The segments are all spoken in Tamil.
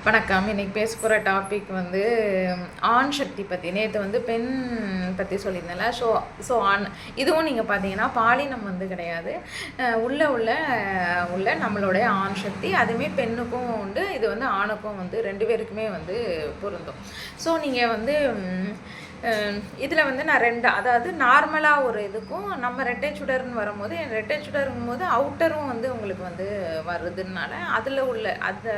வணக்கம். இன்னைக்கு பேச போகிற டாபிக் வந்து ஆண் சக்தி பற்றி. நேற்று வந்து பெண் பற்றி சொல்லியிருந்தேன்ல. ஸோ இதுவும் நீங்கள் பார்த்தீங்கன்னா பாலினம் வந்து கிடையாது. உள்ள நம்மளுடைய ஆண் சக்தி அதுவுமே பெண்ணுக்கும் உண்டு. இது வந்து ஆணுக்கும் வந்து 2 பேருக்குமே வந்து பொருந்தும். ஸோ நீங்கள் வந்து இதில் வந்து நான் அதாவது நார்மலாக ஒரு இதுக்கும் நம்ம ரெட்டை சுடர்னு வரும்போது ரெட்டை சுடருங்கும்போது அவுட்டரும் வந்து உங்களுக்கு வந்து வருதுனால அதில் உள்ள அந்த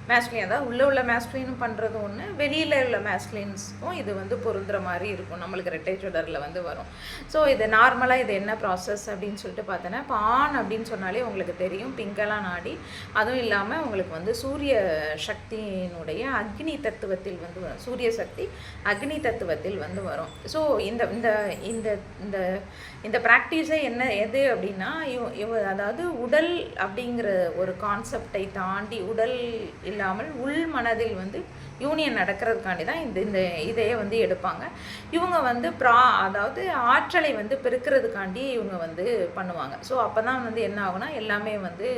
மேஸ்க்லின், அதாவது உள்ள மேஸ்க்லினும் பண்ணுறது ஒன்று, வெளியில் உள்ள மேஸ்க்லின்ஸுக்கும் இது வந்து பொருந்துற மாதிரி இருக்கும். நம்மளுக்கு ரெட்டை சுடரில் வந்து வரும். ஸோ இது நார்மலாக இது என்ன ப்ராசஸ் அப்படின்னு சொல்லிட்டு பார்த்தோன்னா, இப்போ ஆண் அப்படின்னு சொன்னாலே உங்களுக்கு தெரியும் பிங்கலா நாடி. அதுவும் இல்லாமல் உங்களுக்கு வந்து சூரிய சக்தியினுடைய அக்னி தத்துவத்தில் வந்து வரும். சூரிய சக்தி அக்னி தத்துவத்தில் வந்து வரும். ஸோ இந்த இந்த இந்த இந்த இந்த ப்ராக்டிஸே எது அப்படின்னா, அதாவது உடல் அப்படிங்கிற ஒரு கான்செப்டை தாண்டி, உடல் இல்லாமல் உள் மனதில் வந்து யூனியன் நடக்கிறதுக்காண்டி தான் இந்த இதையே வந்து எடுப்பாங்க. இவங்க வந்து அதாவது ஆற்றலை வந்து பெருக்கிறதுக்காண்டி இவங்க வந்து பண்ணுவாங்க. ஸோ அப்போ தான் வந்து என்ன ஆகுனா எல்லாமே வந்து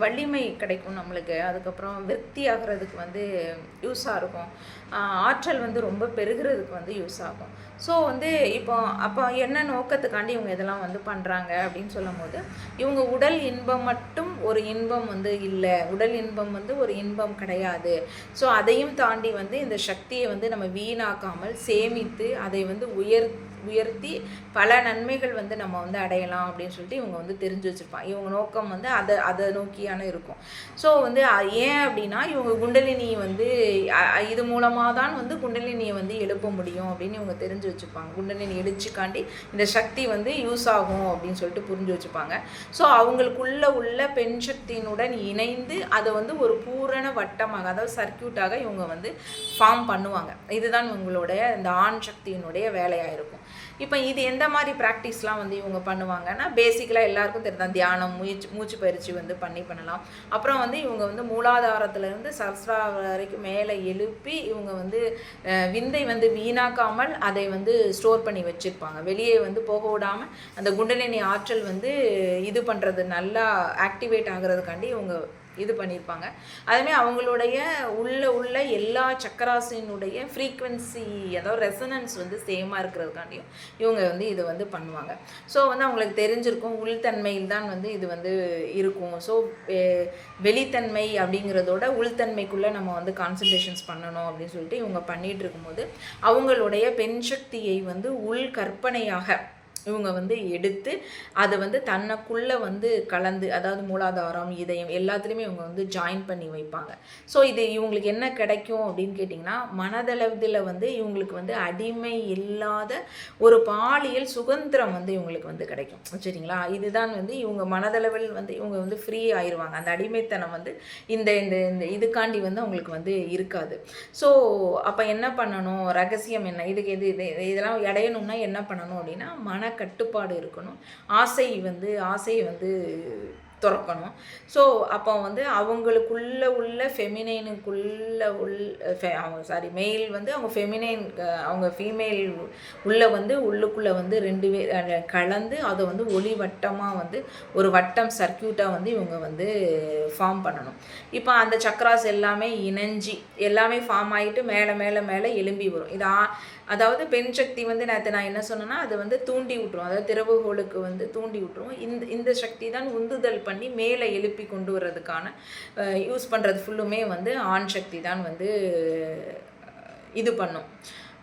வலிமை கிடைக்கும் நம்மளுக்கு. அதுக்கப்புறம் விருத்தி ஆகிறதுக்கு வந்து யூஸாக இருக்கும். ஆற்றல் வந்து ரொம்ப பெருகிறதுக்கு வந்து யூஸ் ஆகும். ஸோ வந்து அப்போ என்ன நோக்கத்துக்காண்டி இவங்க இதெல்லாம் வந்து பண்ணுறாங்க அப்படின்னு சொல்லும் போது, இவங்க உடல் இன்பம் மட்டும் ஒரு இன்பம் வந்து இல்லை, உடல் இன்பம் வந்து ஒரு இன்பம் கிடையாது. ஸோ அதையும் தாண்டி வந்து இந்த சக்தியை வந்து நம்ம வீணாக்காமல் சேமித்து அதை வந்து உயர்த்தி பல நன்மைகள் வந்து நம்ம வந்து அடையலாம் அப்படின்னு சொல்லிட்டு இவங்க வந்து தெரிஞ்சு வச்சுருப்பாங்க. இவங்க நோக்கம் வந்து அதை நோக்கியான இருக்கும். ஸோ வந்து ஏன் அப்படின்னா, இவங்க குண்டலினி வந்து இது மூலமாக தான் வந்து குண்டலினியை வந்து எழுப்ப முடியும் அப்படின்னு இவங்க தெரிஞ்சு வச்சுப்பாங்க. குண்டலினி எழுச்சிக்காண்டி இந்த சக்தி வந்து யூஸ் ஆகும் அப்படின்னு சொல்லிட்டு புரிஞ்சு வச்சுப்பாங்க. ஸோ உள்ள பெண் சக்தியினுடன் இணைந்து அதை வந்து ஒரு பூரண வட்டமாக, அதாவது சர்க்கியூட்டாக இவங்க வந்து ஃபார்ம் பண்ணுவாங்க. இதுதான் இவங்களுடைய இந்த ஆண் சக்தியினுடைய வேலையாக இருக்கும். இப்போ இது எந்த மாதிரி ப்ராக்டிஸ்லாம் வந்து இவங்க பண்ணுவாங்கன்னா, பேசிக்கலாக எல்லாருக்கும் தெரியும், தியானம், மூச்சு பயிற்சி வந்து பண்ணலாம். அப்புறம் வந்து இவங்க வந்து மூலாதாரத்திலேருந்து சஹஸ்ரா வரைக்கும் மேலே எழுப்பி இவங்க வந்து விந்தை வந்து வீணாக்காமல் அதை வந்து ஸ்டோர் பண்ணி வச்சுருப்பாங்க. வெளியே வந்து போக விடாமல் அந்த குண்டலினி ஆற்றல் வந்து இது பண்ணுறது, நல்லா ஆக்டிவேட் ஆகிறதுக்காண்டி இவங்க இது பண்ணியிருப்பாங்க. அதுமாதிரி அவங்களுடைய உள்ள எல்லா சக்கராசினுடைய ஃப்ரீக்வன்சி, அதாவது ரெசனன்ஸ் வந்து சேமாக இருக்கிறதுக்காண்டியும் இவங்க வந்து இது வந்து பண்ணுவாங்க. ஸோ வந்து அவங்களுக்கு தெரிஞ்சிருக்கும் உள்தன்மையில் தான் வந்து இது வந்து இருக்கும். ஸோ வெளித்தன்மை அப்படிங்கிறதோட உள்தன்மைக்குள்ளே நம்ம வந்து கான்சன்ட்ரேஷன்ஸ் பண்ணணும் அப்படின்னு சொல்லிட்டு இவங்க பண்ணிகிட்டு இருக்கும்போது, அவங்களுடைய பெண் சக்தியை வந்து உள் கற்பனையாக இவங்க வந்து எடுத்து அதை வந்து தன்னைக்குள்ளே வந்து கலந்து, அதாவது மூலாதாரம், இதயம் எல்லாத்துலேயுமே இவங்க வந்து ஜாயின் பண்ணி வைப்பாங்க. ஸோ இது இவங்களுக்கு என்ன கிடைக்கும் அப்படின்னு கேட்டிங்கன்னா, மனதளவில் வந்து இவங்களுக்கு வந்து அடிமை இல்லாத ஒரு பாலியல் சுதந்திரம் வந்து இவங்களுக்கு வந்து கிடைக்கும். சரிங்களா? இதுதான் வந்து இவங்க மனதளவில் வந்து இவங்க வந்து ஃப்ரீ ஆயிடுவாங்க. அந்த அடிமைத்தனம் வந்து இந்த இந்த இந்த இதுக்காண்டி வந்து அவங்களுக்கு வந்து இருக்காது. ஸோ அப்போ என்ன பண்ணணும், ரகசியம் என்ன, இதுக்கு இதெல்லாம் அடையணும்னா என்ன பண்ணணும் அப்படின்னா, கட்டுப்பாடு இருக்கணும். ஆசையை வந்து துறக்கணும். ஸோ அப்போ வந்து உள்ள ஃபெமினைனுக்குள்ள மெயில் வந்து அவங்க ஃபெமினைன், அவங்க ஃபீமேல் உள்ளுக்குள்ளே வந்து 2 பேர் கலந்து அதை வந்து ஒளி வட்டமாக வந்து ஒரு வட்டம் சர்க்கியூட்டாக வந்து இவங்க வந்து ஃபார்ம் பண்ணணும். இப்போ அந்த சக்கராஸ் எல்லாமே இணைஞ்சி எல்லாமே ஃபார்ம் ஆகிட்டு மேலே எழும்பி வரும். அதாவது பெண் சக்தி வந்து நேற்று நான் என்ன சொன்னேன்னா, அது வந்து தூண்டி விட்டுரும், அதாவது திறவுகோளுக்கு வந்து தூண்டி விட்டுரும். இந்த சக்தி தான் உந்துதல் பண்ணி மேலே எழுப்பி கொண்டு வர்றதுக்கான யூஸ் பண்ணுறது ஃபுல்லுமே வந்து ஆண் சக்தி தான் வந்து இது பண்ணும்.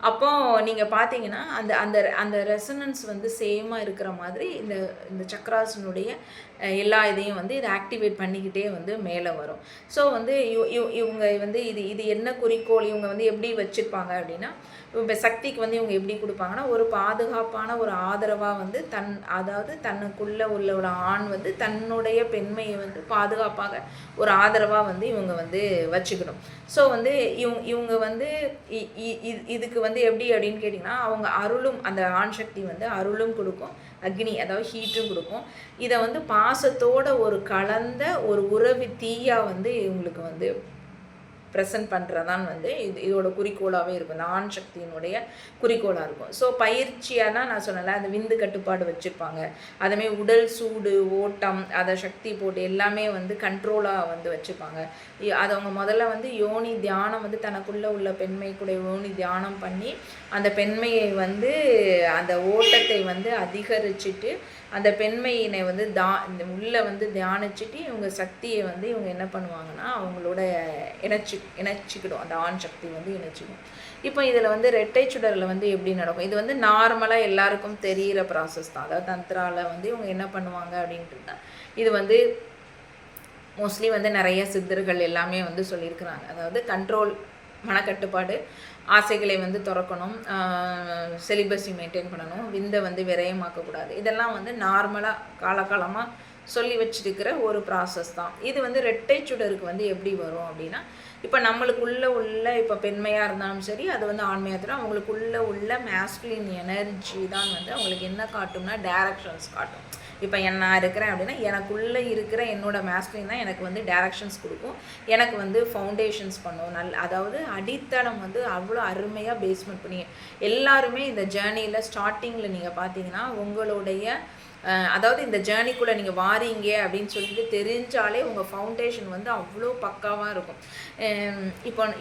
அப்போது நீங்கள் பார்த்தீங்கன்னா அந்த அந்த அந்த ரெசனன்ஸ் வந்து சேமாக இருக்கிற மாதிரி இந்த சக்கராசனுடைய எல்லா இதையும் வந்து இதை ஆக்டிவேட் பண்ணிக்கிட்டே வந்து மேலே வரும். ஸோ வந்து இவங்க வந்து இது என்ன குறிக்கோள், இவங்க வந்து எப்படி வச்சுருப்பாங்க அப்படின்னா, இப்போ சக்திக்கு வந்து இவங்க எப்படி கொடுப்பாங்கன்னா, ஒரு பாதுகாப்பான ஒரு ஆதரவாக வந்து அதாவது தன்னுக்குள்ளே உள்ள ஒரு ஆண் வந்து தன்னுடைய பெண்மையை வந்து பாதுகாப்பாக ஒரு ஆதரவாக வந்து இவங்க வந்து வச்சுக்கணும். ஸோ வந்து இவங்க வந்து இதுக்கு வந்து எப்படி அப்படின்னு கேட்டிங்கன்னா, அவங்க அருளும், அந்த ஆண் சக்தி வந்து அருளும் கொடுக்கும், அக்னி அதாவது ஹீட்டும் கொடுக்கும். இதை வந்து பாசத்தோட ஒரு கலந்த ஒரு உறவு தீயாக வந்து இவங்களுக்கு வந்து ப்ரெசென்ட் பண்ணுறதான் வந்து இதோட குறிக்கோளாகவே இருக்கும், இந்த ஆண் சக்தியினுடைய குறிக்கோளாக இருக்கும். ஸோ பயிற்சியானா நான் சொன்னல அந்த விந்து கட்டுப்பாடு வச்சுருப்பாங்க, அதுமாரி உடல் சூடு ஓட்டம் அதை சக்தி போட்டு எல்லாமே வந்து கண்ட்ரோலாக வந்து வச்சுப்பாங்க. அதை அவங்க முதல்ல வந்து யோனி தியானம் வந்து தனக்குள்ளே உள்ள பெண்மை கூட யோனி தியானம் பண்ணி அந்த பெண்மையை வந்து அந்த ஓட்டத்தை வந்து அதிகரிச்சுட்டு அந்த பெண்மையினை வந்து இந்த உள்ளே வந்து தியானிச்சுட்டு இவங்க சக்தியை வந்து இவங்க என்ன பண்ணுவாங்கன்னா அவங்களோட இணைச்சிக்கிடும், அந்த ஆண் சக்தி வந்து இணைச்சிடும். இப்போ இதில் வந்து ரெட்டை சுடரில் வந்து எப்படி நடக்கும், இது வந்து நார்மலாக எல்லாருக்கும் தெரிகிற ப்ராசஸ் தான். அதாவது தந்திராவில் வந்து இவங்க என்ன பண்ணுவாங்க அப்படின்ட்டு தான் இது வந்து மோஸ்ட்லி வந்து நிறைய சித்தர்கள் எல்லாமே வந்து சொல்லியிருக்கிறாங்க. அதாவது கண்ட்ரோல், மனக்கட்டுப்பாடு, ஆசைகளை வந்து திறக்கணும், செலிபஸி மெயின்டைன் பண்ணணும், விந்தை வந்து விரயமாக்கக்கூடாது, இதெல்லாம் வந்து நார்மலாக காலகாலமாக சொல்லி வச்சிருக்கிற ஒரு ப்ராசஸ் தான். இது வந்து ரெட்டை சுடருக்கு வந்து எப்படி வரும் அப்படின்னா, இப்போ நம்மளுக்குள்ளே உள்ள இப்போ பெண்மையாக இருந்தாலும் சரி, அது வந்து ஆண்மையாக இருந்தாலும் அவங்களுக்குள்ளே உள்ள மேஸ்குலின் எனர்ஜி தான் வந்து அவங்களுக்கு என்ன காட்டும்னா டைரக்ஷன்ஸ் காட்டும். இப்போ நான் இருக்கிறேன் அப்படின்னா எனக்குள்ளே இருக்கிற என்னோடய மேஸ்குலின் தான் எனக்கு வந்து டைரக்ஷன்ஸ் கொடுக்கும், எனக்கு வந்து ஃபவுண்டேஷன்ஸ் பண்ணும். அதாவது அடித்தளம் வந்து அவ்வளோ அருமையாக பேஸ்மெண்ட் பண்ணி எல்லாருமே இந்த ஜேர்னியில் ஸ்டார்டிங்கில் நீங்கள் பார்த்தீங்கன்னா உங்களுடைய அதாவது இந்த ஜேர்னிக்குள்ளே நீங்கள் வாரீங்க அப்படின்னு சொல்லிட்டு தெரிஞ்சாலே உங்கள் ஃபவுண்டேஷன் வந்து அவ்வளோ பக்காவாக இருக்கும்.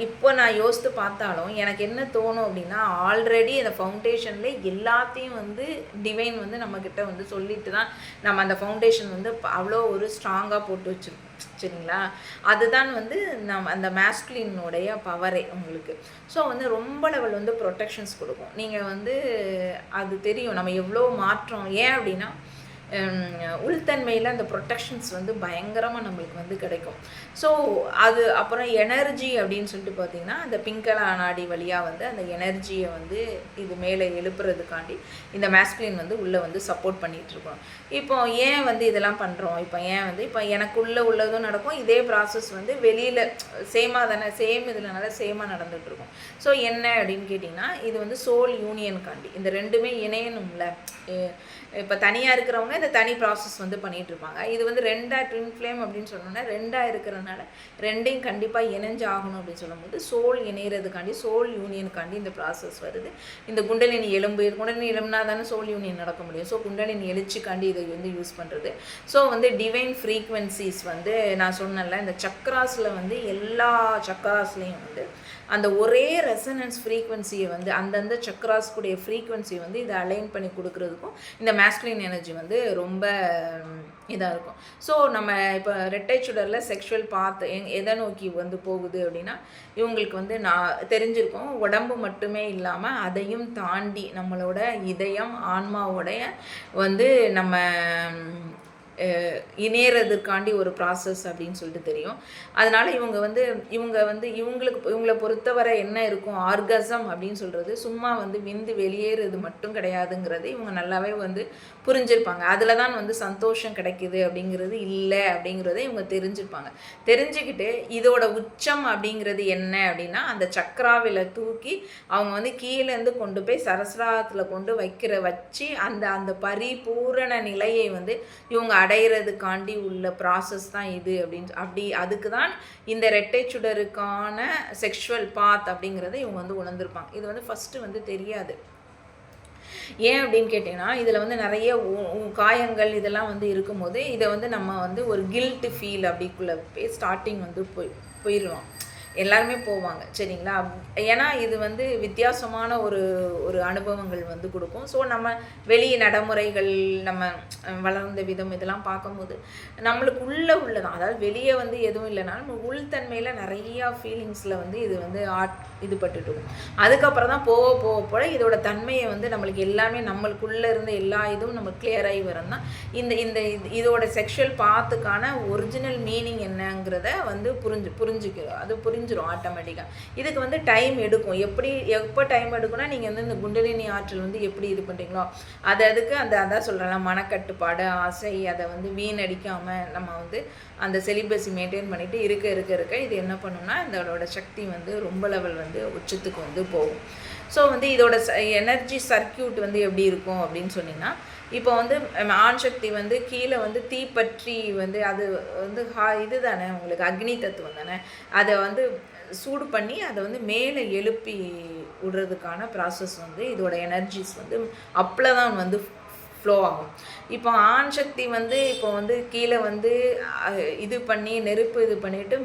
இப்போ நான் யோசித்து பார்த்தாலும் எனக்கு என்ன தோணும் அப்படின்னா, ஆல்ரெடி அந்த ஃபவுண்டேஷனில் எல்லாத்தையும் வந்து டிவைன் வந்து நம்மக்கிட்ட வந்து சொல்லிட்டு தான் நம்ம அந்த ஃபவுண்டேஷன் வந்து அவ்வளோ ஒரு ஸ்ட்ராங்காக போட்டு வச்சுருக்கோம், சரிங்களா? அதுதான் வந்து அந்த மேஸ்குலினுடைய பவரே உங்களுக்கு. ஸோ வந்து ரொம்ப லெவல் வந்து ப்ரொடெக்ஷன்ஸ் கொடுக்கும். நீங்கள் வந்து அது தெரியும் நம்ம எவ்வளோ மாற்றம். ஏன் அப்படின்னா உள்தன்மையில் அந்த ப்ரொடெக்ஷன்ஸ் வந்து பயங்கரமாக நம்மளுக்கு வந்து கிடைக்கும். ஸோ அது அப்புறம் எனர்ஜி அப்படின்னு சொல்லிட்டு பார்த்திங்கன்னா அந்த பிங்கலா நாடி வழியாக வந்து அந்த எனர்ஜியை வந்து இது மேலே எழுப்புறதுக்காண்டி இந்த மேஸ்குலின் வந்து உள்ளே வந்து சப்போர்ட் பண்ணிகிட்ருக்கோம். இப்போ ஏன் வந்து இதெல்லாம் பண்ணுறோம், இப்போ எனக்குள்ளே உள்ளதும் நடக்கும், இதே ப்ராசஸ் வந்து வெளியில் சேமாக தானே, சேம் இதில்னால சேமாக நடந்துகிட்ருக்கும். ஸோ என்ன அப்படின்னு கேட்டிங்கன்னா, இது வந்து சோல் யூனியனுக்காண்டி இந்த ரெண்டுமே இணையணும்ல. இப்போ தனியாக இருக்கிறவங்க இந்த தனி ப்ராசஸ் வந்து பண்ணிகிட்ருப்பாங்க. இது வந்து ரெண்டாக ட்வின் ஃப்ளேம் அப்படின்னு சொன்னோன்னா ரெண்டாக இருக்கிறதுனால ரெண்டையும் கண்டிப்பாக இணைஞ்சு ஆகணும் அப்படின்னு சொல்லும்போது சோல் இணைகிறதுக்காண்டி சோல் யூனியனுக்காண்டி இந்த ப்ராசஸ் வருது. இந்த குண்டலினி எலும்புனா தானே சோல் யூனியன் நடக்க முடியும். ஸோ குண்டலினி எழுச்சிக்காண்டி இதை வந்து யூஸ் பண்ணுறது. ஸோ வந்து டிவைன் ஃப்ரீக்வன்சிஸ் வந்து நான் சொன்னேன்ல, இந்த சக்ராஸில் வந்து எல்லா சக்ராஸ்லேயும் வந்து அந்த ஒரே ரெசனன்ஸ் ஃப்ரீக்வன்சியை வந்து அந்தந்த சக்ராஸ்குடைய ஃப்ரீக்வன்சியை வந்து இதை அலைன் பண்ணி கொடுக்குறதுக்கும் இந்த மேஸ்குலின் எனர்ஜி வந்து ரொம்ப இதாக இருக்கும். ஸோ நம்ம இப்போ ரெட்டை சுடரில் செக்ஷுவல் பாத் எதை நோக்கி வந்து போகுது அப்படின்னா, இவங்களுக்கு வந்து நான் தெரிஞ்சிருக்கோம் உடம்பு மட்டுமே இல்லாமல் அதையும் தாண்டி நம்மளோட இதயம் ஆன்மாவோடைய வந்து நம்ம இணையறதுக்காண்டி ஒரு ப்ராசஸ் அப்படின்னு சொல்லிட்டு தெரியும். அதனால் இவங்களை பொறுத்தவரை என்ன இருக்கும், ஆர்கசம் அப்படின்னு சொல்கிறது சும்மா வந்து விந்து வெளியேறது மட்டும் கிடையாதுங்கிறது இவங்க நல்லாவே வந்து புரிஞ்சிருப்பாங்க. அதில் தான் வந்து சந்தோஷம் கிடைக்கிது அப்படிங்கிறது இல்லை அப்படிங்கிறத இவங்க தெரிஞ்சுருப்பாங்க. தெரிஞ்சுக்கிட்டு இதோட உச்சம் அப்படிங்கிறது என்ன அப்படின்னா, அந்த சக்கராவில் தூக்கி அவங்க வந்து கீழேருந்து கொண்டு போய் சரஸ்ராத்தில் கொண்டு வச்சு அந்த பரிபூரண நிலையை வந்து இவங்க அடையிறதுக்காண்டி உள்ள ப்ராசஸ் தான் இது அதுக்கு தான் இந்த ரெட்டை சுடருக்கான செக்ஷுவல் பாத் அப்படிங்கிறத இவங்க வந்து உணர்ந்திருப்பாங்க. இது வந்து ஃபஸ்ட்டு வந்து தெரியாது. ஏன் அப்படின்னு கேட்டிங்கன்னா, இதில் வந்து நிறைய காயங்கள் இதெல்லாம் வந்து இருக்கும்போது இதை வந்து நம்ம வந்து ஒரு கில்ட் ஃபீல் அப்படிக்குள்ளே போய் ஸ்டார்டிங் வந்து போயிடுவோம். எல்லாருமே போவாங்க, சரிங்களா? ஏன்னா இது வந்து வித்தியாசமான ஒரு அனுபவங்கள் வந்து கொடுக்கும். ஸோ நம்ம வெளியே நடைமுறைகள் நம்ம வளர்ந்த விதம் இதெல்லாம் பார்க்கும்போது நம்மளுக்கு உள்ளதான், அதாவது வெளியே வந்து எதுவும் இல்லைனாலும் நம்ம உள்தன்மையில் நிறையா ஃபீலிங்ஸில் வந்து இது வந்து இது பட்டுட்ருக்கும். அதுக்கப்புறம் தான் போக இதோட தன்மையை வந்து நம்மளுக்கு எல்லாமே நம்மளுக்குள்ளே இருந்த எல்லா இதுவும் நம்மளுக்கு கிளியர் ஆகி வரும் தான் இதோட செக்ஷுவல் பாத்துக்கான ஒரிஜினல் மீனிங் என்னங்கிறத வந்து புரிஞ்சுக்கிறோம். அது புரிஞ்சிடும் ஆட்டோமேட்டிக்காக. இதுக்கு வந்து டைம் எடுக்கும். எப்போ டைம் எடுக்கும்னா, நீங்கள் வந்து இந்த குண்டலினி ஆற்றல் வந்து எப்படி இது பண்ணுறீங்களோ அதுக்கு அதான் சொல்கிறேன், மனக்கட்டுப்பாடு, ஆசை, அதை வந்து வீணடிக்காமல் நம்ம வந்து அந்த செலிபஸி மெயின்டைன் பண்ணிவிட்டு இருக்க இது என்ன பண்ணுன்னா இதோட சக்தி வந்து ரொம்ப லெவல் வந்து உச்சத்துக்கு வந்து போகும். ஸோ வந்து இதோட எனர்ஜி சர்க்கியூட் வந்து எப்படி இருக்கும் அப்படின்னு சொன்னிங்கன்னா, இப்போ வந்து ஆண் சக்தி வந்து கீழே வந்து தீப்பற்றி வந்து அது வந்து இது தானே உங்களுக்கு அக்னி தத்துவம் தானே, அதை வந்து சூடு பண்ணி அதை வந்து மேலே எழுப்பி விடுறதுக்கான ப்ராசஸ் வந்து இதோட எனர்ஜிஸ் வந்து அப்போல தான் வந்து ஃப்ளோ ஆகும். இப்போ ஆண் சக்தி வந்து இப்போ வந்து கீழே வந்து இது பண்ணி நெருப்பு இது பண்ணிவிட்டு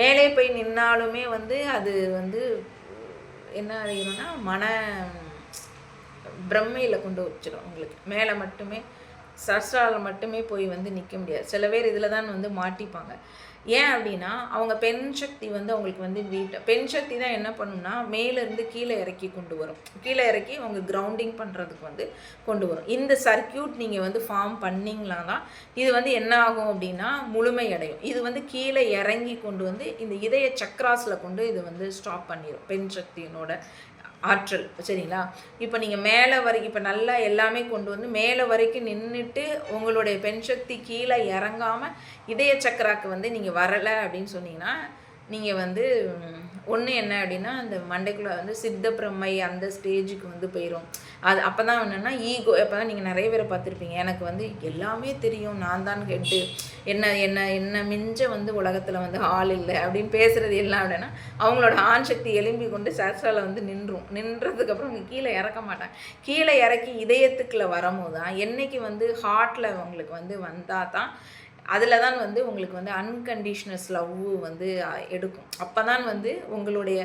மேலே போய் நின்னாலுமே வந்து அது வந்து என்ன ஆகிடும்னா பிரம்மையில் கொண்டு வச்சிடும். உங்களுக்கு மேலே மட்டுமே சஸ்ராவில் மட்டுமே போய் வந்து நிற்க முடியாது. சில பேர் இதில் தான் வந்து மாட்டிப்பாங்க. ஏன் அப்படின்னா அவங்க பெண் சக்தி வந்து அவங்களுக்கு வந்து பெண் சக்தி தான் என்ன பண்ணும்னா மேலேருந்து கீழே இறக்கி கொண்டு வரும். கீழே இறக்கி அவங்க கிரவுண்டிங் பண்ணுறதுக்கு வந்து கொண்டு வரும். இந்த சர்க்கியூட் நீங்கள் வந்து ஃபார்ம் பண்ணிங்களா தான் இது வந்து என்ன ஆகும் அப்படின்னா முழுமை அடையும். இது வந்து கீழே இறங்கி கொண்டு வந்து இந்த இதய சக்ராஸில் கொண்டு இது வந்து ஸ்டாப் பண்ணிடும் பெண் சக்தியினோட ஆற்றல். சரிங்களா? இப்போ நீங்கள் மேலே வரைக்கும் இப்போ நல்லா எல்லாமே கொண்டு வந்து மேலே வரைக்கும் நின்றுட்டு உங்களுடைய பெண் சக்தி கீழே இறங்காமல் இதய சக்கராக்கு வந்து நீங்கள் வரலை அப்படின்னு சொன்னீங்கன்னா நீங்கள் வந்து ஒன்று என்ன அப்படின்னா அந்த மண்டைக்குள்ளே வந்து சித்த பிரம்மை அந்த ஸ்டேஜுக்கு வந்து போயிடும். அது அப்போ தான் என்னென்னா ஈகோ. அப்போ தான் நீங்கள் நிறைய பேரை பார்த்துருப்பீங்க, எனக்கு வந்து எல்லாமே தெரியும், நான் தான் கெட்டு என்ன மிஞ்ச வந்து உலகத்தில் வந்து ஆள் இல்லை அப்படின்னு பேசுகிறது எல்லாம் அப்படின்னா அவங்களோட ஆண் சக்தி எலும்பி கொண்டு சர்ச்சால் வந்து நின்றதுக்கப்புறம் அவங்க கீழே இறக்க மாட்டாங்க. கீழே இறக்கி இதயத்துக்குள்ளே வரும்போது தான் என்றைக்கு வந்து ஹார்ட்டில் அவங்களுக்கு வந்து வந்தால் தான் அதில் தான் வந்து உங்களுக்கு வந்து அன்கண்டிஷனஸ் லவ் வந்து எடுக்கும். அப்போ தான் வந்து உங்களுடைய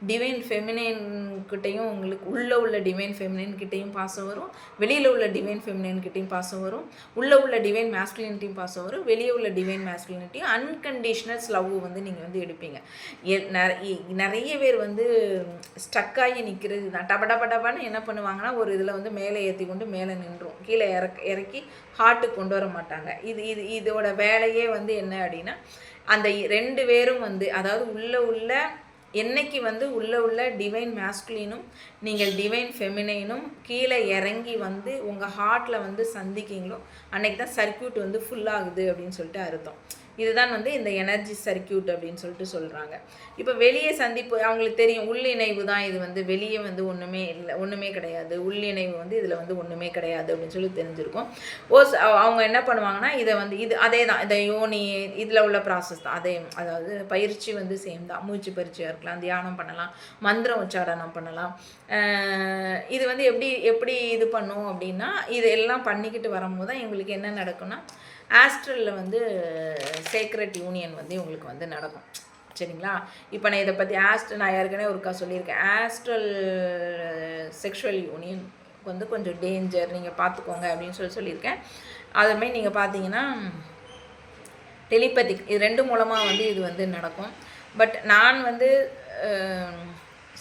டிவைன் ஃபெமினைன்கிட்டையும் உங்களுக்கு உள்ள டிவைன் ஃபெமினைன்கிட்டையும் பாசம் வரும், வெளியில் உள்ள டிவைன் ஃபெமினைன்கிட்டையும் பாசம் வரும், உள்ள டிவைன் மேஸ்குலினிட்டியும் பாசம் வரும், வெளியே உள்ள டிவைன் மேஸ்குலினிட்டியும் அன்கண்டிஷனஸ் லவ் வந்து நீங்கள் வந்து எடுப்பீங்க. நிறைய பேர் வந்து ஸ்டக்காகி நிற்கிறது தான். டபடபடபான்னு என்ன பண்ணுவாங்கன்னா ஒரு இதில் வந்து மேலே ஏற்றி கொண்டு மேலே நின்றும், கீழே இறக்கி ஹார்ட்டுக்கு கொண்டு வர மாட்டாங்க. இதோட வேலையே வந்து என்ன அப்படின்னா அந்த 2 பேரும் வந்து அதாவது உள்ள என்னைக்கு வந்து உள்ள டிவைன் மேஸ்குலினும் நீங்கள் டிவைன் ஃபெமினைனும் கீழே இறங்கி வந்து உங்கள் ஹார்ட்டில் வந்து சந்திக்கிங்களோ அன்னைக்கு தான் சர்க்கியூட் வந்து ஃபுல்லாகுது அப்படின்னு சொல்லிட்டு அர்த்தம். இதுதான் வந்து இந்த எனர்ஜி சர்க்கியூட் அப்படின்னு சொல்லிட்டு சொல்கிறாங்க. இப்போ வெளியே சந்திப்பு அவங்களுக்கு தெரியும், உள்ளிணைவு தான் இது வந்து வெளியே வந்து ஒன்றுமே கிடையாது, உள்ளிணைவு வந்து இதில் வந்து ஒன்றுமே கிடையாது அப்படின்னு சொல்லி தெரிஞ்சிருக்கும். அவங்க என்ன பண்ணுவாங்கன்னா இதை வந்து அதே தான் இந்த யோனி இதில் உள்ள ப்ராசஸ் தான் அதே. அதாவது பயிற்சி வந்து சேம் தான், மூச்சு பயிற்சியாக இருக்கலாம், தியானம் பண்ணலாம், மந்திரம் உச்சாரணம் பண்ணலாம். இது வந்து எப்படி இது பண்ணும் அப்படின்னா இது எல்லாம் பண்ணிக்கிட்டு வரும்போது தான் எங்களுக்கு என்ன நடக்கும்னா ஆஸ்ட்ரலில் வந்து சேக்ரெட் யூனியன் வந்து உங்களுக்கு வந்து நடக்கும். சரிங்களா? இப்போ நான் இதை பற்றி நான் ஏற்கனவே ஒருக்கா சொல்லியிருக்கேன். ஆஸ்ட்ரல் செக்ஷுவல் யூனியன் வந்து கொஞ்சம் டேஞ்சர், நீங்கள் பார்த்துக்கோங்க அப்படின்னு சொல்லியிருக்கேன். அதுமாதிரி நீங்கள் பார்த்தீங்கன்னா டெலிபதிக் இது 2 மூலமாக வந்து இது வந்து நடக்கும். பட் நான் வந்து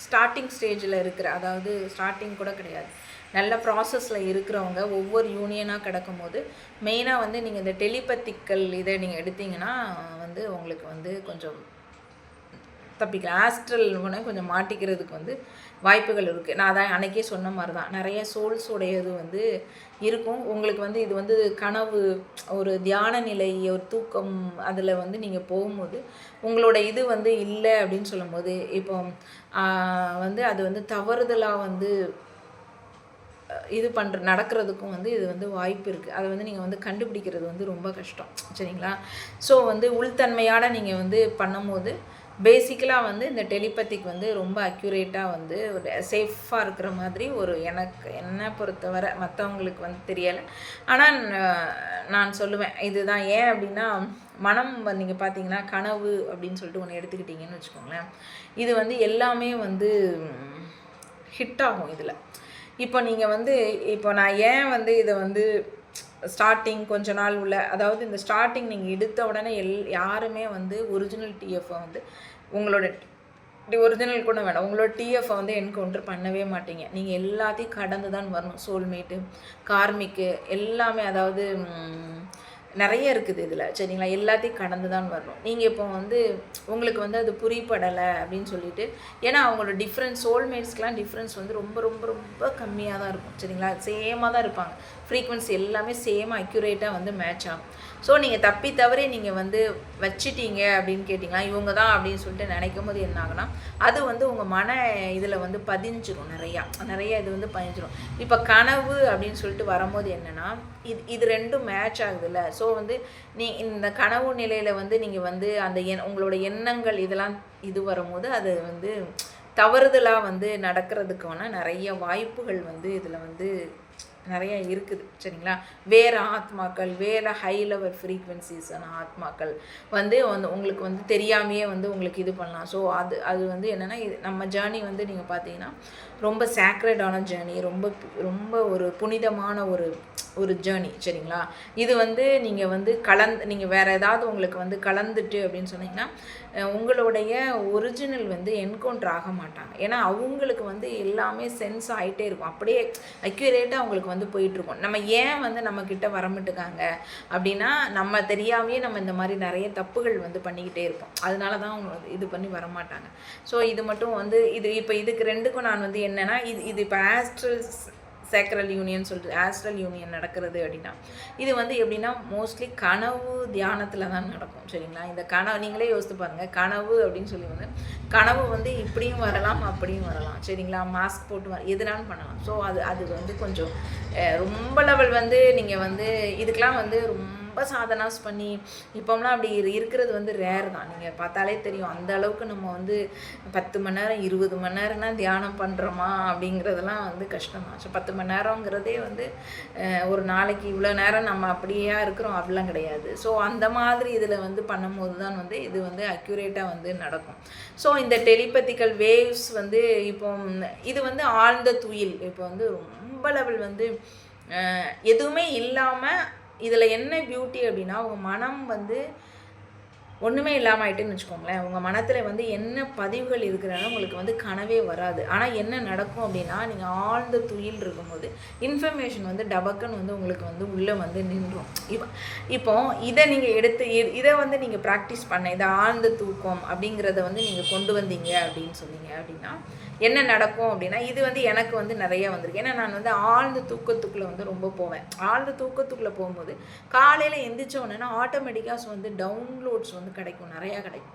ஸ்டார்டிங் ஸ்டேஜில் இருக்கிற, அதாவது ஸ்டார்டிங் கூட கிடையாது, நல்ல ப்ராசஸில் இருக்கிறவங்க ஒவ்வொரு யூனியனாக கிடக்கும் போது மெயினாக வந்து நீங்கள் இந்த டெலிபத்திக்கல் இதை நீங்கள் எடுத்திங்கன்னா வந்து உங்களுக்கு வந்து கொஞ்சம் தப்பிக்கலாம். ஆஸ்ட்ரல் கொஞ்சம் மாட்டிக்கிறதுக்கு வந்து வாய்ப்புகள் இருக்குது. நான் அதான் அன்றைக்கே சொன்ன மாதிரி தான் நிறைய சோல்ஸோடையது வந்து இருக்கும். உங்களுக்கு வந்து இது வந்து கனவு, ஒரு தியான நிலை, ஒரு தூக்கம், அதில் வந்து நீங்கள் போகும்போது உங்களோட இது வந்து இல்லை அப்படின்னு சொல்லும்போது இப்போ வந்து அது வந்து தவறுதலாக வந்து இது நடக்கிறதுக்கும் வந்து இது வந்து வாய்ப்பு இருக்குது. அதை வந்து நீங்கள் வந்து கண்டுபிடிக்கிறது வந்து ரொம்ப கஷ்டம். சரிங்களா? ஸோ வந்து உள்தன்மையான நீங்கள் வந்து பண்ணும்போது பேசிக்கலாக வந்து இந்த டெலிபத்திக் வந்து ரொம்ப அக்யூரேட்டாக வந்து ஒரு சேஃபாக இருக்கிற மாதிரி ஒரு என்னை பொறுத்தவரை, மற்றவங்களுக்கு வந்து தெரியலை, ஆனால் நான் சொல்லுவேன் இதுதான். ஏன் அப்படின்னா மனம் நீங்கள் பார்த்தீங்கன்னா கனவு அப்படின்னு சொல்லிட்டு ஒன்று எடுத்துக்கிட்டிங்கன்னு வச்சுக்கோங்களேன், இது வந்து எல்லாமே வந்து ஹிட் ஆகும் இதில். இப்போ நீங்கள் வந்து இப்போ நான் ஏன் வந்து இதை வந்து ஸ்டார்டிங் கொஞ்ச நாள் உள்ள, அதாவது இந்த ஸ்டார்டிங் நீங்கள் எடுத்த உடனே யாருமே வந்து ஒரிஜினல் டிஎஃப்பை வந்து உங்களோட ஒரிஜினல் கூட வேணாம், உங்களோட டிஎஃப்பை வந்து என்கவுண்டர் பண்ணவே மாட்டீங்க. நீங்கள் எல்லாத்தையும் கடந்து தான் வரணும். சோல்மேட்டு, கார்மிக்கு எல்லாமே, அதாவது நிறைய இருக்குது இதில். சரிங்களா? எல்லாத்தையும் கடந்து தான் வரணும். நீங்கள் இப்போ வந்து உங்களுக்கு வந்து அது புரியப்படலை அப்படின்னு சொல்லிட்டு, ஏன்னா அவங்களோட டிஃப்ரென்ஸ், சோல்மேட்ஸ்க்கெலாம் டிஃப்ரென்ஸ் வந்து ரொம்ப ரொம்ப ரொம்ப கம்மியாக தான் இருக்கும். சரிங்களா? சேமாக தான் இருப்பாங்க. ஃப்ரீக்வன்சி எல்லாமே சேமாக அக்யூரேட்டாக வந்து மேட்ச் ஆகும். ஸோ நீங்கள் தப்பி தவறி நீங்கள் வந்து வச்சிட்டீங்க அப்படின்னு கேட்டிங்கன்னா இவங்க தான் அப்படின்னு சொல்லிட்டு நினைக்கும் போது என்ன ஆகுனா அது வந்து உங்கள் மன இதில் வந்து பதிஞ்சிடும், நிறைய இது வந்து பதிஞ்சிடும். இப்போ கனவு அப்படின்னு சொல்லிட்டு வரும்போது என்னென்னா இது ரெண்டும் மேட்ச் ஆகுதுல்ல. ஸோ வந்து இந்த கனவு நிலையில் வந்து நீங்கள் வந்து அந்த உங்களோட எண்ணங்கள் இதெல்லாம் இது வரும்போது அது வந்து தவறுதலாக வந்து நடக்கிறதுக்கான நிறைய வாய்ப்புகள் வந்து இதில் வந்து நிறைய இருக்குது. சரிங்களா? வேறு ஆத்மாக்கள், வேறு ஹை லெவல் ஃப்ரீக்வன்சிஸான ஆத்மாக்கள் வந்து உங்களுக்கு வந்து தெரியாமையே வந்து உங்களுக்கு இது பண்ணலாம். ஸோ அது வந்து என்னென்னா நம்ம ஜேர்னி வந்து நீங்கள் பார்த்தீங்கன்னா ரொம்ப சேக்ரடான ஜேர்னி, ரொம்ப ஒரு புனிதமான ஒரு ஜேர்னி. சரிங்களா? இது வந்து நீங்கள் வந்து நீங்கள் வேறு ஏதாவது உங்களுக்கு வந்து கலந்துட்டு அப்படின்னு சொன்னீங்கன்னா உங்களுடைய ஒரிஜினல் வந்து என்கவுண்டர் ஆக மாட்டாங்க. ஏன்னா அவங்களுக்கு வந்து எல்லாமே சென்ஸ் ஆகிட்டே இருக்கும், அப்படியே அக்யூரேட்டாக அவங்களுக்கு வந்து போயிட்டுருக்கும். நம்ம ஏன் வந்து நம்மக்கிட்ட வரமாட்டுக்காங்க அப்படின்னா நம்ம தெரியாமையே நம்ம இந்த மாதிரி நிறைய தப்புகள் வந்து பண்ணிக்கிட்டே இருப்போம். அதனால தான் அவங்க இது பண்ணி வரமாட்டாங்க. ஸோ இது மட்டும் வந்து இப்போ இதுக்கு ரெண்டுக்கும் நான் வந்து என்னென்னா இது இப்போ சேக்ரல் யூனியன் சொல்லிட்டு ஆஸ்ட்ரல் யூனியன் நடக்கிறது அப்படின்னா இது வந்து எப்படின்னா மோஸ்ட்லி கனவு தியானத்தில் தான் நடக்கும். சரிங்களா? இந்த கனவு நீங்களே யோசித்து பாருங்கள். கனவு அப்படின்னு சொல்லி வந்து கனவு வந்து இப்படியும் வரலாம் அப்படியும் வரலாம். சரிங்களா? மாஸ்க் போட்டு எதுனாலும் பண்ணலாம். ஸோ அது வந்து கொஞ்சம் ரொம்ப லெவல் வந்து நீங்கள் வந்து இதுக்கெலாம் வந்து ரொம்ப சாதனாஸ் பண்ணி இப்போம்லாம் அப்படி இருக்கிறது வந்து ரேர் தான். நீங்கள் பார்த்தாலே தெரியும் அந்த அளவுக்கு நம்ம வந்து 10 மணி நேரம் 20 மணி நேரம்னா தியானம் பண்ணுறோமா அப்படிங்கிறதெல்லாம் வந்து கஷ்டம் தான். ஸோ 10 மணி நேரங்கிறதே வந்து ஒரு நாளைக்கு இவ்வளோ நேரம் நம்ம அப்படியே இருக்கிறோம் அப்படிலாம் கிடையாது. ஸோ அந்த மாதிரி இதில் வந்து பண்ணும்போது தான் வந்து இது வந்து அக்யூரேட்டாக வந்து நடக்கும். ஸோ இந்த டெலிபதிக்கல் வேவ்ஸ் வந்து இப்போ இது வந்து ஆழ்ந்த துயில். இப்போ வந்து ரொம்ப லெவல் வந்து எதுவுமே இல்லாமல் இதில் என்ன பியூட்டி அப்படின்னா உங்கள் மனம் வந்து ஒன்றுமே இல்லாமல் ஆகிட்டுன்னு வச்சுக்கோங்களேன். உங்கள் மனத்தில் வந்து என்ன பதிவுகள் இருக்கிறனால உங்களுக்கு வந்து கனவே வராது. ஆனால் என்ன நடக்கும் அப்படின்னா நீங்கள் ஆழ்ந்த துயில் இருக்கும்போது இன்ஃபர்மேஷன் வந்து டபக்குன்னு வந்து உங்களுக்கு வந்து உள்ளே வந்து நின்றும். இப்போ இதை நீங்கள் இதை வந்து நீங்கள் ப்ராக்டிஸ் இதை ஆழ்ந்த தூக்கம் அப்படிங்கிறத வந்து நீங்கள் கொண்டு வந்தீங்க அப்படின்னு சொன்னீங்க அப்படின்னா என்ன நடக்கும் அப்படின்னா இது வந்து எனக்கு வந்து நிறைய வந்திருக்கு. ஏன்னா நான் வந்து ஆழ்ந்த தூக்கத்துக்குள்ளே வந்து ரொம்ப போவேன். ஆழ்ந்த தூக்கத்துக்குள்ளே போகும்போது காலையில் எந்திரிச்ச உடனே ஆட்டோமேட்டிக்காக வந்து டவுன்லோட்ஸ் வந்து கிடைக்கும், நிறையா கிடைக்கும்.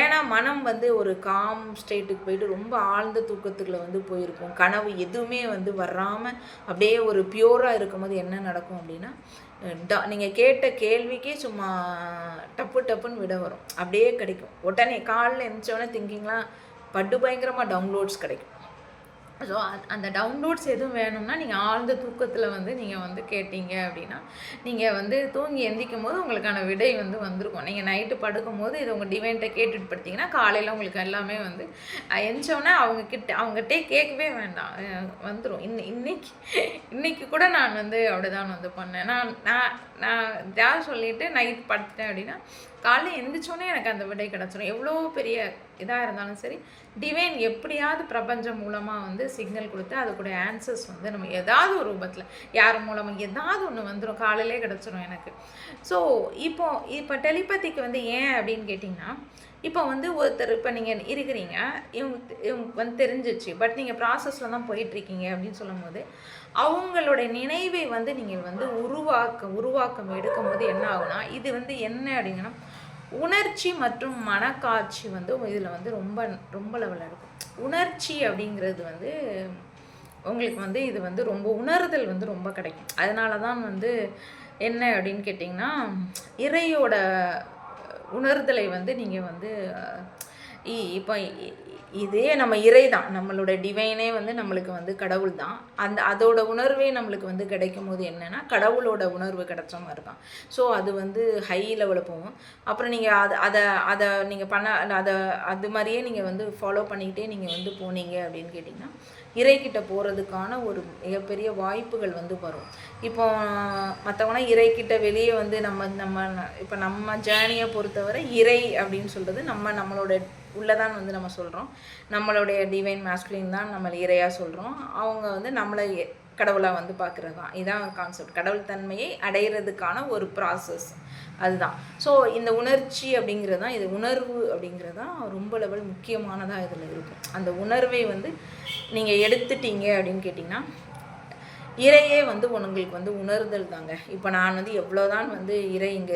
ஏன்னா மனம் வந்து ஒரு காம் ஸ்டேட்டுக்கு போயிட்டு ரொம்ப ஆழ்ந்த தூக்கத்துக்குள்ள வந்து போயிருக்கும். கனவு எதுவுமே வந்து வராமல் அப்படியே ஒரு பியூராக இருக்கும்போது என்ன நடக்கும் அப்படின்னா நீங்கள் கேட்ட கேள்விக்கே சும்மா டப்புன்னு விட வரும், அப்படியே கிடைக்கும். உடனே காலையில் எழுந்திரிச்சோடனே திங்கிங்லாம் பட்டு பயங்கரமாக டவுன்லோட்ஸ் கிடைக்கும். ஸோ அந்த டவுன்லோட்ஸ் எதுவும் வேணும்னா நீங்கள் ஆழ்ந்த தூக்கத்தில் வந்து நீங்கள் வந்து கேட்டீங்க அப்படின்னா நீங்கள் வந்து தூங்கி எந்திக்கும் போது உங்களுக்கான விடை வந்து வந்திருக்கும். நீங்கள் நைட்டு படுக்கும் போது இது உங்கள் டிவைன்ட்ட கேட்டுட்டு படுத்திங்கன்னா காலையில் உங்களுக்கு எல்லாமே வந்து எந்திச்சோன்னே அவங்ககிட்டே கேட்கவே வேண்டாம், வந்துடும். இன்னைக்கு கூட நான் வந்து அப்படிதான் வந்து பண்ணேன். நான் யார் சொல்லிவிட்டு நைட் படுத்துட்டேன் அப்படின்னா காலையில் எந்திரிச்சோன்னே எனக்கு அந்த விடை கிடச்சிடும். எவ்வளோ பெரிய இதாக இருந்தாலும் சரி டிவைன் எப்படியாவது பிரபஞ்சம் மூலமாக வந்து சிக்னல் கொடுத்து அதுக்கூட ஆன்சர்ஸ் வந்து நம்ம ஏதாவது ஒரு ரூபத்தில் யார் மூலமாக ஏதாவது ஒன்று வந்துடும், காலையிலே கிடச்சிரும் எனக்கு. ஸோ இப்போ டெலிபதிக்கு வந்து ஏன் அப்படின்னு கேட்டிங்கன்னா இப்போ வந்து ஒருத்தர் இப்போ நீங்கள் இருக்கிறீங்க, இவங்க வந்து தெரிஞ்சிச்சு, பட் நீங்கள் ப்ராசஸில் தான் போயிட்டுருக்கீங்க அப்படின்னு சொல்லும் போது அவங்களோட நினைவை வந்து நீங்கள் வந்து உருவாக்கம் எடுக்கும் போது என்ன ஆகுனா இது வந்து என்ன அப்படிங்கன்னா உணர்ச்சி மற்றும் மனக்காட்சி வந்து இதில் வந்து ரொம்ப லெவலில் இருக்கும். உணர்ச்சி அப்படிங்கிறது வந்து உங்களுக்கு வந்து இது வந்து ரொம்ப உணர்தல் வந்து ரொம்ப கிடைக்கும். அதனால தான் வந்து என்ன அப்படின்னு கேட்டிங்கன்னா இறையோட உணர்தலை வந்து நீங்கள் வந்து இப்போ இதே நம்ம இறை தான், நம்மளோட டிவைனே வந்து நம்மளுக்கு வந்து கடவுள் தான். அதோட உணர்வே நம்மளுக்கு வந்து கிடைக்கும் போது என்னென்னா கடவுளோட உணர்வு கிடைச்ச மாதிரி தான். ஸோ அது வந்து ஹை லெவலில் போகும். அப்புறம் நீங்கள் அதை நீங்கள் அது மாதிரியே நீங்கள் வந்து ஃபாலோ பண்ணிக்கிட்டே நீங்கள் வந்து போனீங்க அப்படின்னு கேட்டிங்கன்னா இறைக்கிட்ட போகிறதுக்கான ஒரு மிகப்பெரிய வாய்ப்புகள் வந்து வரும். இப்போ மற்றவங்கன்னா இறைக்கிட்ட வெளியே வந்து நம்ம ஜேர்னியை பொறுத்தவரை இறை அப்படின்னு சொல்கிறது நம்மளோட உள்ளதான் வந்து நம்ம சொல்கிறோம். நம்மளுடைய டிவைன் மாஸ்குலின் தான் நம்ம இறையாக சொல்கிறோம். அவங்க வந்து நம்மளை கடவுளாக வந்து பார்க்குறது தான். இதுதான் கான்செப்ட். கடவுள் தன்மையை அடைகிறதுக்கான ஒரு ப்ராசஸ் அதுதான். ஸோ இந்த உணர்ச்சி அப்படிங்கிறது தான், இது உணர்வு அப்படிங்கிறது தான் ரொம்ப லெவல் முக்கியமானதாக இதில் இருக்கும். அந்த உணர்வை வந்து நீங்கள் எடுத்துட்டீங்க அப்படின்னு கேட்டிங்கன்னா இறையே வந்து உங்களுக்கு வந்து உணர்தல் தாங்க. இப்போ நான் வந்து எவ்வளோதான் வந்து இறை எங்கே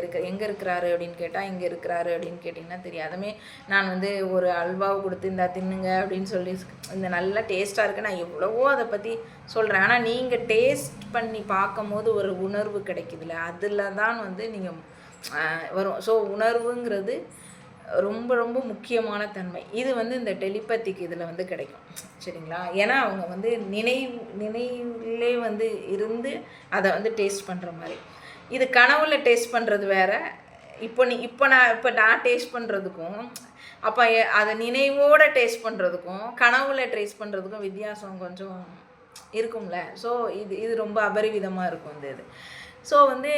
இருக்கிறாரு அப்படின்னு கேட்டால், இங்கே இருக்கிறாரு அப்படின்னு கேட்டிங்கன்னா தெரியாதுமே. நான் வந்து ஒரு அல்வாவை கொடுத்து இந்தா தின்னுங்க அப்படின்னு சொல்லி இந்த நல்லா டேஸ்ட்டாக இருக்குது நான் எவ்வளவோ அதை பற்றி சொல்கிறேன். ஆனால் நீங்கள் டேஸ்ட் பண்ணி பார்க்கும்போது ஒரு உணர்வு கிடைக்குதுல்ல, அதில் தான் வந்து நீங்கள் வரும். ஸோ உணர்வுங்கிறது ரொம்ப ரொம்ப முக்கியமான தன்மை. இது வந்து இந்த டெலிபத்திக் இதில் வந்து கிடைக்கும். சரிங்களா? ஏன்னா அவங்க வந்து நினைவிலே வந்து இருந்து அதை வந்து டேஸ்ட் பண்ணுற மாதிரி. இது கனவுல டேஸ்ட் பண்ணுறது வேற. இப்போ நான் டேஸ்ட் பண்ணுறதுக்கும், அப்போ அதை நினைவோடு டேஸ்ட் பண்ணுறதுக்கும் கனவுல டேஸ்ட் பண்ணுறதுக்கும் வித்தியாசம் கொஞ்சம் இருக்கும்ல. ஸோ இது ரொம்ப அபரிவிதமாக இருக்கும் இது. ஸோ வந்து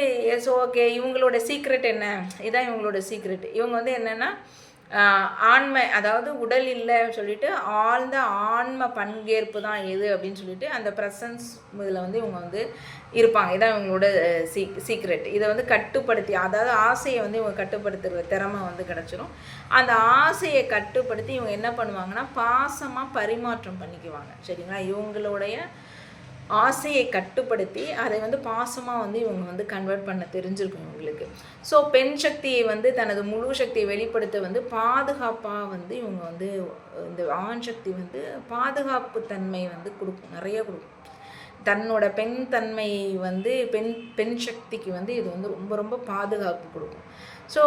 ஓகே, இவங்களோட சீக்ரெட் என்ன? இதான் இவங்களோட சீக்ரெட். இவங்க வந்து என்னென்னா ஆன்மை, அதாவது உடல் இல்லை சொல்லிட்டு ஆழ்ந்த ஆன்ம பங்கேற்பு தான் எது அப்படின்னு சொல்லிட்டு அந்த ப்ரெசன்ஸ் இதில் வந்து இவங்க வந்து இருப்பாங்க. இதான் இவங்களோட சீக்ரெட். இதை வந்து கட்டுப்படுத்தி, அதாவது ஆசையை வந்து இவங்க கட்டுப்படுத்துகிற திறமை வந்து கிடச்சிரும். அந்த ஆசையை கட்டுப்படுத்தி இவங்க என்ன பண்ணுவாங்கன்னா பாசமாக பரிமாற்றம் பண்ணிக்குவாங்க. சரிங்களா? இவங்களுடைய ஆசையை கட்டுப்படுத்தி அதை வந்து பாசமாக வந்து இவங்க வந்து கன்வெர்ட் பண்ண தெரிஞ்சிருக்கும் இவங்களுக்கு. ஸோ பெண் சக்தியை வந்து தனது முழு சக்தியை வெளிப்படுத்த வந்து பாதுகாப்பாக வந்து இவங்க வந்து இந்த ஆண் சக்தி வந்து பாதுகாப்பு தன்மை வந்து கொடுக்கும், நிறைய கொடுக்கும். தன்னோட பெண் தன்மை வந்து பெண் சக்திக்கு வந்து இது வந்து ரொம்ப ரொம்ப பாதுகாப்பு கொடுக்கும். ஸோ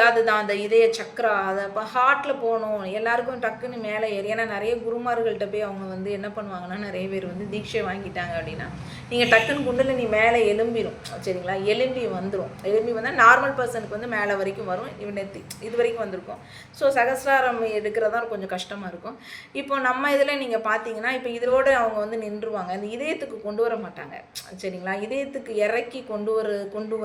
அதுதான் அந்த இதய சக்கரா. அதை இப்போ ஹார்ட்டில் போகணும் எல்லாருக்கும் டக்குன்னு மேலே ஏறி, ஏன்னா நிறைய குருமார்கள்ட்ட போய் அவங்க வந்து என்ன பண்ணுவாங்கன்னா, நிறைய பேர் வந்து தீட்சை வாங்கிட்டாங்க அப்படின்னா நீங்கள் டக்குன்னு குண்டில் நீ மேலே எலும்பிடும். சரிங்களா? எலும்பி வந்தால் நார்மல் பர்சனுக்கு வந்து மேலே வரைக்கும் வரும், நெத்தி இது வரைக்கும் வந்திருக்கும். ஸோ சகஸ்ராரம் எடுக்கிறதா கொஞ்சம் கஷ்டமாக இருக்கும். இப்போ நம்ம இதில் நீங்கள் பார்த்தீங்கன்னா இப்போ இதோடு அவங்க வந்து நின்றுவாங்க. அந்த இதயத்துக்கு கொண்டு வர மாட்டாங்க. சரிங்களா? இதயத்துக்கு இறக்கி கொண்டு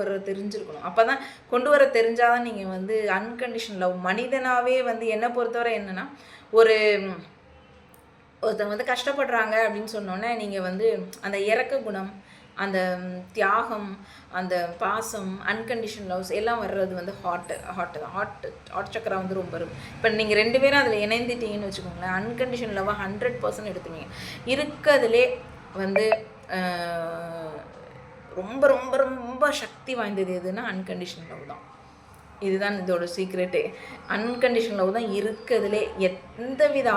வர தெரிஞ்சிருக்கணும். அப்போ தான் கொண்டு வர தெரிஞ்சாதான் நீங்கள் வந்து அன்கண்டிஷன் லவ் மனிதனாகவே வந்து என்னை பொறுத்தவரை என்னென்னா, ஒருத்தவங்க வந்து கஷ்டப்படுறாங்க அப்படின்னு சொன்னோன்னே நீங்கள் வந்து அந்த இறக்க குணம், அந்த தியாகம், அந்த பாசம், அன்கண்டிஷன் லவ்ஸ் எல்லாம் வர்றது வந்து ஹார்ட் சக்கரா வந்து ரொம்ப இருக்கும். இப்போ நீங்கள் 2 பேரும் அதில் இணைந்துட்டீங்கன்னு வச்சுக்கோங்களேன், அன்கண்டிஷன் லவ்வை 100% எடுத்துவீங்க. இருக்கிறதுலே வந்து ரொம்ப ரொம்ப ரொம்ப சக்தி வாய்ந்தது எதுன்னா அன்கண்டிஷன் லவ் தான். இதுதான் இதோட சீக்ரெட்டே. அன்கண்டிஷன் லவ் தான் இருக்கிறதுலே எந்தவித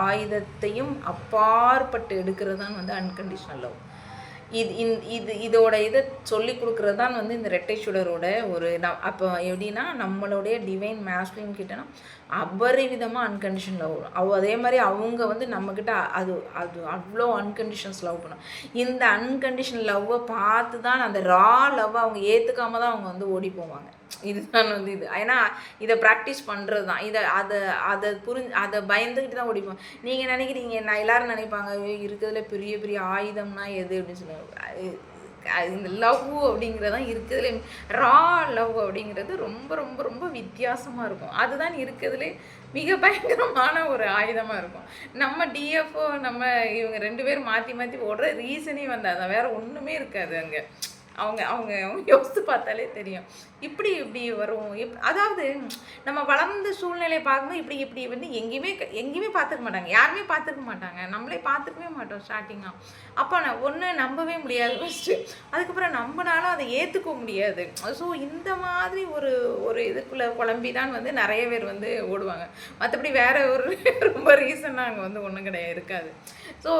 ஆயுதத்தையும் அப்பாற்பட்டு எடுக்கிறது தான் வந்து அன்கண்டிஷனல் லவ். இதோட இதை சொல்லி கொடுக்குறது தான் வந்து இந்த ரெட்டை சுடரோட ஒரு அப்போ எப்படின்னா நம்மளுடைய டிவைன் மேஸ்குலின் கிட்டனா அபரிவிதமாக அன்கண்டிஷன் லவ் வரும். அதே மாதிரி அவங்க வந்து நம்மக்கிட்ட அது அவ்வளோ அன்கண்டிஷன்ஸ் லவ் பண்ணும். இந்த அன்கண்டிஷன் லவ்வை பார்த்து தான் அந்த ரா லவ்வை அவங்க ஏற்றுக்காம தான் அவங்க வந்து ஓடி போவாங்க. இதுதான் வந்து இது. ஏன்னா இதை ப்ராக்டிஸ் பண்ணுறது தான். அதை பயந்துக்கிட்டு தான் ஓடிப்போம். நீங்கள் நினைக்கிறீங்க, நான் எல்லோரும் நினைப்பாங்க இருக்கிறதுல பெரிய பெரிய ஆயுதம்னா எது அப்படின்னு சொல்லுவாங்க. இந்த லவ் அப்படிங்கிறதான் இருக்கிறதுல ரா லவ் அப்படிங்கிறது ரொம்ப ரொம்ப ரொம்ப வித்தியாசமாக இருக்கும். அதுதான் இருக்கிறதுலே மிக பயங்கரமான ஒரு ஆயுதமாக இருக்கும். நம்ம டிஎஃப்ஓ நம்ம இவங்க 2 பேரும் மாற்றி ஓடுற ரீசனே வந்து அதான், வேறு ஒன்றுமே இருக்காது அங்கே. அவங்க யோசித்து பார்த்தாலே தெரியும் இப்படி வரும். அதாவது நம்ம வளர்ந்த சூழ்நிலையை பார்க்கும்போது இப்படி வந்து எங்கேயுமே பார்த்துக்க மாட்டாங்க, யாருமே பார்த்துக்க மாட்டாங்க, நம்மளே பார்த்துக்கவே மாட்டோம் ஸ்டார்டிங்காக. அப்போ ஒன்று நம்பவே முடியாது ஃபஸ்ட்டு, அதுக்கப்புறம் நம்பினாலும் அதை ஏற்றுக்க முடியாது. ஸோ இந்த மாதிரி ஒரு இதுக்குள்ளே குழம்பி தான் வந்து நிறைய பேர் வந்து ஓடுவாங்க. மற்றபடி வேறு ஒரு ரொம்ப ரீசனாக அங்கே வந்து ஒன்றும் இருக்காது. ஸோ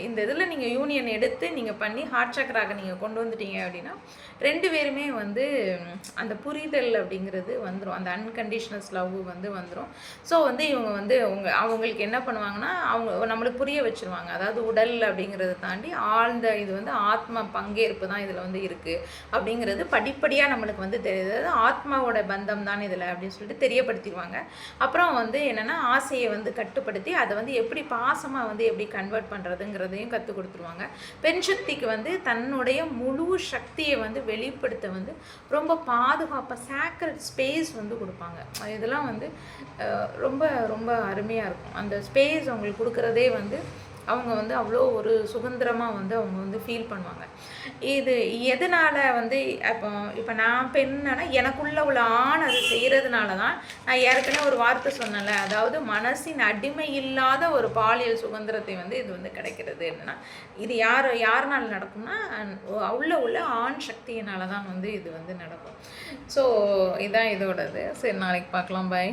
இந்த இதில் நீங்கள் யூனியன் எடுத்து நீங்கள் பண்ணி ஹார்ட் சக்கராக நீங்கள் கொண்டு வந்துட்டீங்க அப்படின்னா 2 பேருமே வந்து அந்த புரிதல் அப்படிங்கிறது வந்துடும், அந்த அன்கண்டிஷனல் லவ் வந்து வந்துடும். ஸோ வந்து இவங்க வந்து அவங்களுக்கு என்ன பண்ணுவாங்கன்னா, அவங்க நம்மளுக்கு புரிய வச்சுருவாங்க. அதாவது உடல் அப்படிங்கிறத தாண்டி ஆழ்ந்த இது வந்து ஆத்ம பங்கேற்பு தான் இதில் வந்து இருக்குது அப்படிங்கிறது படிப்படியாக நம்மளுக்கு வந்து தெரியுது. ஆத்மாவோட பந்தம் தான் இதில் அப்படின்னு சொல்லிட்டு தெரியப்படுத்திடுவாங்க. அப்புறம் வந்து என்னென்னா ஆசையை வந்து கட்டுப்படுத்தி அதை வந்து எப்படி பாசமாக வந்து எப்படி கன்வெர்ட் பண்ணுறதுங்கிறதையும் கற்றுக் கொடுத்துருவாங்க. பெண் சக்திக்கு வந்து தன்னுடைய முழு சக்தியை வந்து வெளிப்படுத்த வந்து ரொம்ப பாதுகாப்பாக சேக்ரெட் ஸ்பேஸ் வந்து கொடுப்பாங்க. இதெல்லாம் வந்து ரொம்ப ரொம்ப அருமையாக இருக்கும். அந்த ஸ்பேஸ் அவங்களுக்கு கொடுக்குறதே வந்து அவங்க வந்து அவ்வளோ ஒரு சுதந்திரமாக வந்து அவங்க வந்து ஃபீல் பண்ணுவாங்க. இது எதனால் வந்து இப்போ இப்போ நான் பெண்ணனா எனக்குள்ள உள்ள ஆண் அது செய்கிறதுனால தான் நான் ஏற்கனவே ஒரு வார்த்தை சொன்னேன்ல, அதாவது மனசின் அடிமை இல்லாத ஒரு பாலியல் சுதந்திரத்தை வந்து இது வந்து கிடைக்கிறது. என்னென்னா இது யாருனால நடக்கும்னா உள்ள ஆண் சக்தியினால தான் வந்து இது வந்து நடக்கும். ஸோ இதான் இதோடது. சரி, நாளைக்கு பார்க்கலாம். பாய்.